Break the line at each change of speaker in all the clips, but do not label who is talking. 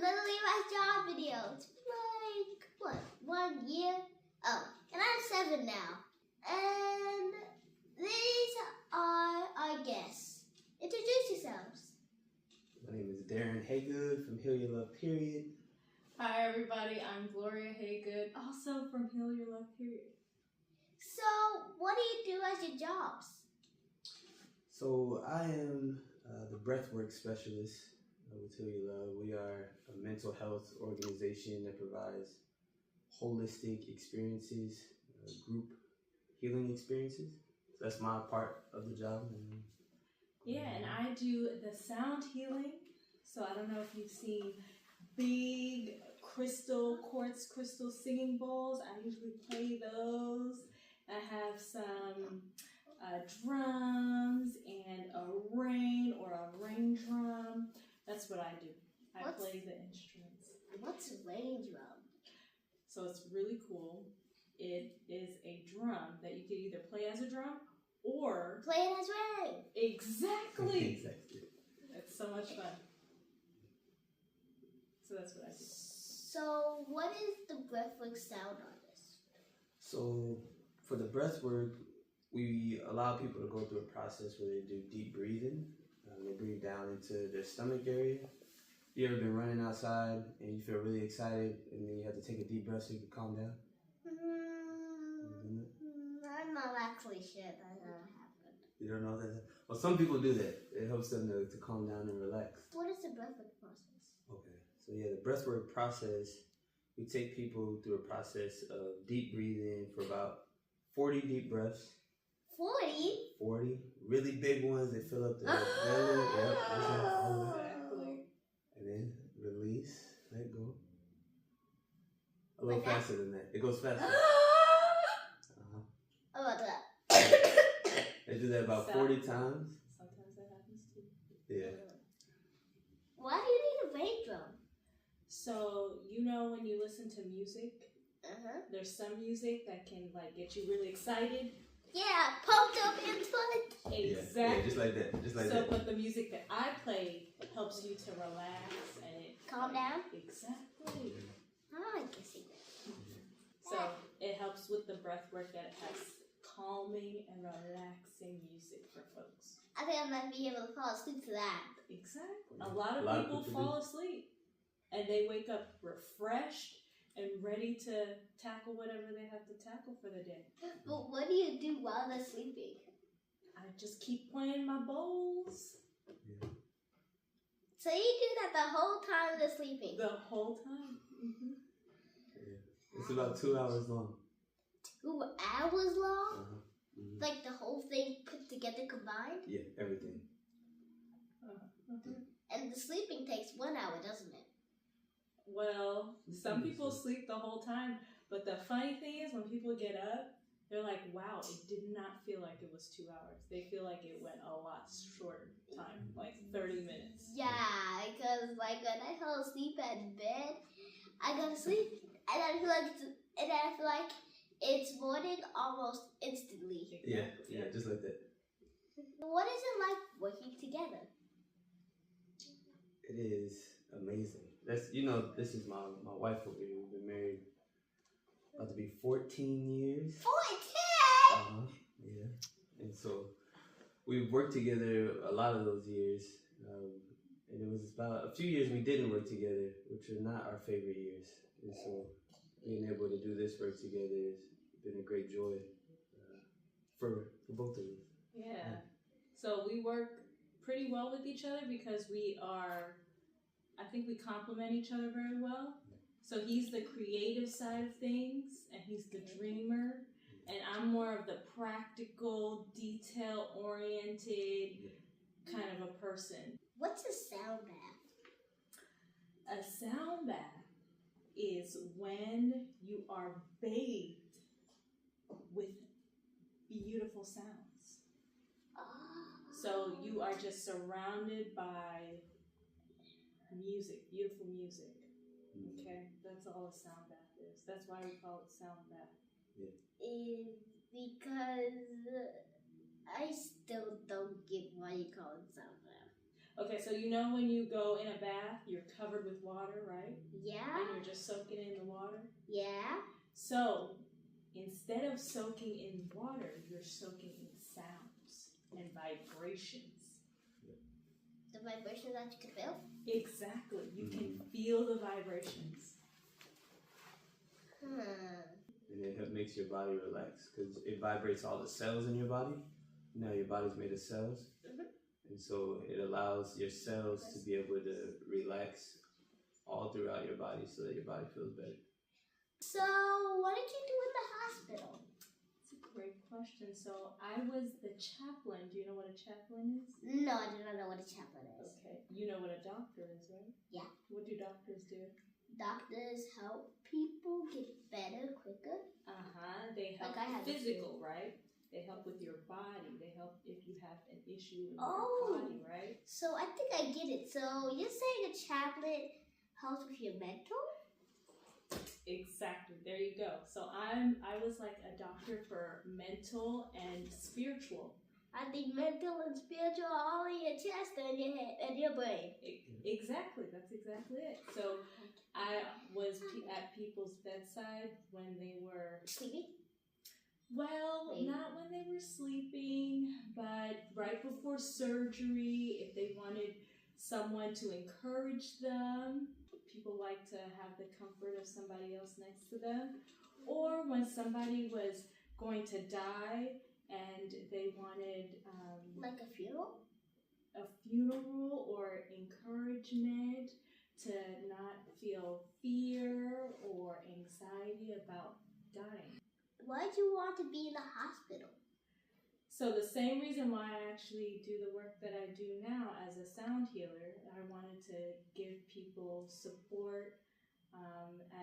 another Levi's job video. It's been like, what, 1 year? Oh, and I'm 7 now. And these are our guests. Introduce yourselves.
My name is Darren Hagood from Heal Your Love, period.
Hi everybody, I'm Gloria Hagood, also from Heal Your Love, period.
So, what do you do as your jobs?
So I am the breathwork specialist with Heal Your Love. We are a mental health organization that provides holistic experiences, group healing experiences. So that's my part of the job.
Yeah, and I do the sound healing. So I don't know if you've seen big quartz crystal singing bowls. I usually play those. I have some drums and a rain drum. That's what I do. I play the instruments.
What's a rain drum?
So it's really cool. It is a drum that you can either play as a drum or
play it as rain.
Exactly.
Exactly.
It's so much fun. So that's what I do.
So what is the breathwork sound artist?
So for the breathwork, we allow people to go through a process where they do deep breathing. They breathe down into their stomach area. You ever been running outside and you feel really excited and then you have to take a deep breath so you can calm down?
I'm not actually sure that happened.
You don't know that? Well, some people do that. It helps them to calm down and relax.
What is the breathwork process?
Okay. So yeah, the breathwork process, we take people through a process of deep breathing for about 40 deep breaths.
40?
40. Really big ones that fill up the belly. Yep.
Exactly.
And then release, let go. A little faster than that. It goes faster.
How about that?
They do that about 40 times.
Sometimes that happens too.
Yeah.
Why do you need a rain drum?
So, you know when you listen to music, there's some music that can like get you really excited.
Yeah, pumped up and fun.
Exactly.
Yeah, just like that. Just like that.
But the music that I play helps you to relax and it
calm down.
Exactly.
I can see that.
So it helps with the breath work that it has calming and relaxing music for folks.
I think I might be able to fall asleep to that.
Exactly. A lot of people fall asleep and they wake up refreshed and ready to tackle whatever they have to tackle for the day.
But what do you do while they're sleeping?
I just keep playing my bowls.
Yeah.
So you do that the whole time they're sleeping?
The whole time.
Yeah. It's about 2 hours long.
2 hours long?
Mm-hmm.
Like the whole thing put together combined?
Yeah, everything.
And the sleeping takes 1 hour, doesn't it?
Well, some people sleep the whole time, but the funny thing is when people get up, they're like, wow, it did not feel like it was 2 hours. They feel like it went a lot shorter time, like 30 minutes.
Yeah, because like when I fall asleep at bed, I go to sleep and I feel like it's morning almost instantly.
Exactly.
Yeah, just like that.
What is it like working together?
It is amazing. This is my wife over here. We've been married about to be 14 years.
14?
Yeah. And so we've worked together a lot of those years. And it was about a few years we didn't work together, which are not our favorite years. And so being able to do this work together has been a great joy for both of us.
Yeah. So we work pretty well with each other because I think we complement each other very well. So he's the creative side of things and he's the dreamer. And I'm more of the practical, detail-oriented kind of a person.
What's a sound bath?
A sound bath is when you are bathed with beautiful sounds. So you are just surrounded by music, beautiful music. Okay, that's all a sound bath is. That's why we call it sound bath.
Is because I still don't get why you call it sound bath.
Okay, so you know when you go in a bath, you're covered with water, right?
Yeah.
And you're just soaking in the water?
Yeah.
So instead of soaking in water, you're soaking in sounds and vibrations.
The vibrations that you can feel?
Exactly. You can feel the vibrations.
And it makes your body relax because it vibrates all the cells in your body. Now your body's made of cells. And so it allows your cells to be able to relax all throughout your body so that your body feels better.
So, what did you do in the hospital?
That's a great question. So I was the chaplain. Do you know what a chaplain is?
No, I do not know what a chaplain is.
Okay. You know what a doctor is, right?
Yeah.
What do doctors do?
Doctors help people get better quicker.
They help
Like I have
physical, right? They help with your body. They help if you have an issue in your body, right?
So I think I get it. So you're saying a chaplain helps with your mental?
Exactly. There you go. So I was like a doctor for mental and spiritual.
I think mental and spiritual are all in your chest and your head and your brain.
Exactly. That's exactly it. So I was at people's bedside when they were
sleeping.
Well, not when they were sleeping, but right before surgery, if they wanted someone to encourage them. People like to have the comfort of somebody else next to them. Or when somebody was going to die and they wanted
like a funeral?
A funeral or encouragement to not feel fear or anxiety about dying.
Why did you want to be in the hospital?
So the same reason why I actually do the work that I do now as a sound healer, I wanted to give people support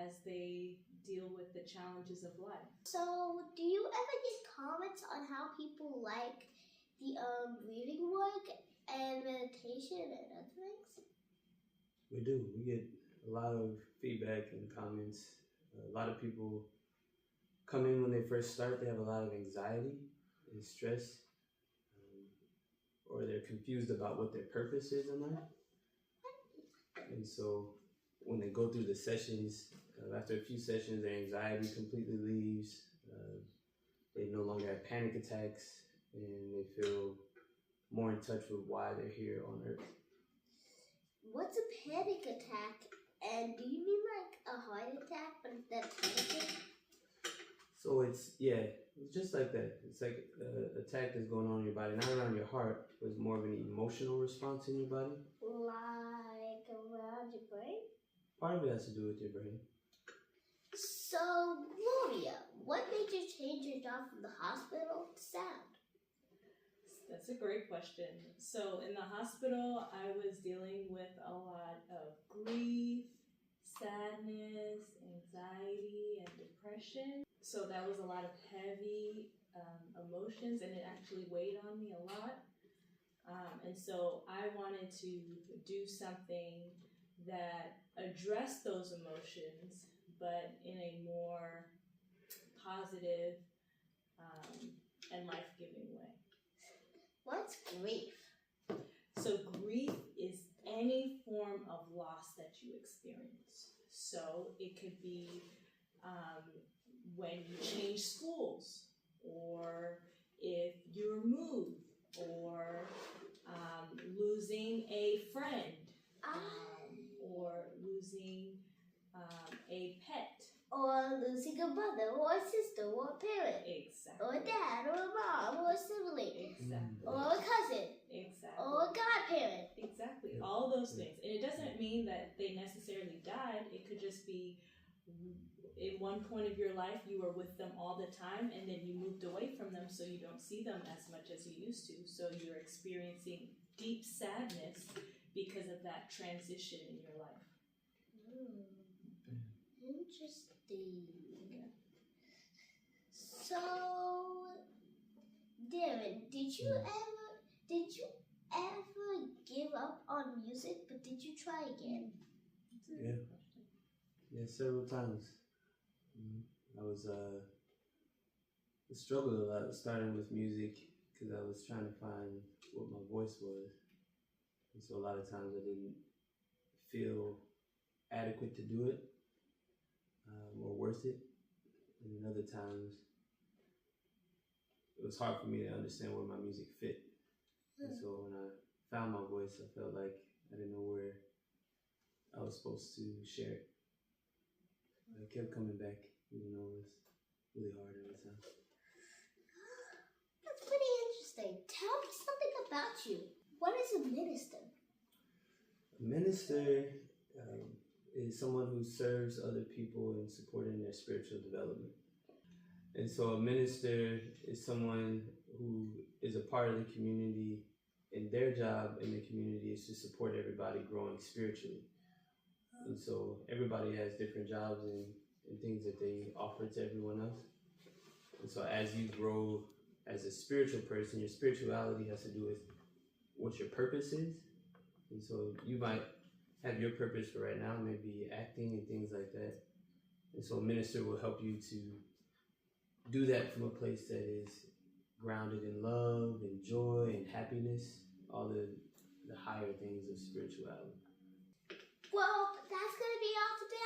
as they deal with the challenges of life. So
do you ever get comments on how people like the breathing work and meditation and other things?
We do. We get a lot of feedback and comments. A lot of people come in when they first start, they have a lot of anxiety and stress, or they're confused about what their purpose is in life. And so when they go through the sessions, after a few sessions, their anxiety completely leaves. They no longer have panic attacks, and they feel more in touch with why they're here on Earth.
What's a panic attack? And do you mean like a heart attack, but instead of panicking?
So it's just like that. It's like an attack that's going on in your body, not around your heart, but it's more of an emotional response in your body.
Like around your brain?
Part of it has to do with your brain.
So, Gloria, what made you change your job from the hospital to sound?
That's a great question. So in the hospital, I was dealing with a lot of grief, sadness, anxiety, and depression. So that was a lot of heavy emotions, and it actually weighed on me a lot. And so I wanted to do something that addressed those emotions, but in a more positive and life-giving way.
What's grief?
So grief is any form of loss that you experience. So it could be when you change schools, or if you're moved, or losing a friend, or losing a pet.
Or losing a brother, or a sister, or a parent.
Exactly.
Or a dad, or a mom, or a sibling.
Exactly.
Or a cousin.
Exactly.
Or a godparent.
Exactly. All those things. And it doesn't mean that they necessarily died. It could just be in one point of your life you were with them all the time, and then you moved away from them, so you don't see them as much as you used to. So you're experiencing deep sadness because of that transition in your life.
Interesting. So, Darren, did you ever give up on music, but did you try again?
Yeah, several times. I struggled a lot starting with music because I was trying to find what my voice was. And so a lot of times I didn't feel adequate to do it or worth it. And then other times it was hard for me to understand where my music fit. And so when I found my voice, I felt like I didn't know where I was supposed to share it. But I kept coming back, even though it was really hard at the time.
That's pretty interesting. Tell me something about you. What is a minister?
A minister is someone who serves other people in supporting their spiritual development. And so a minister is someone who is a part of the community, and their job in the community is to support everybody growing spiritually. And so everybody has different jobs and things that they offer to everyone else. And so as you grow as a spiritual person, your spirituality has to do with what your purpose is. And so you might have your purpose for right now, maybe acting and things like that. And so a minister will help you to do that from a place that is grounded in love and joy and happiness, all the higher things of spirituality.
Well, that's going to be all today.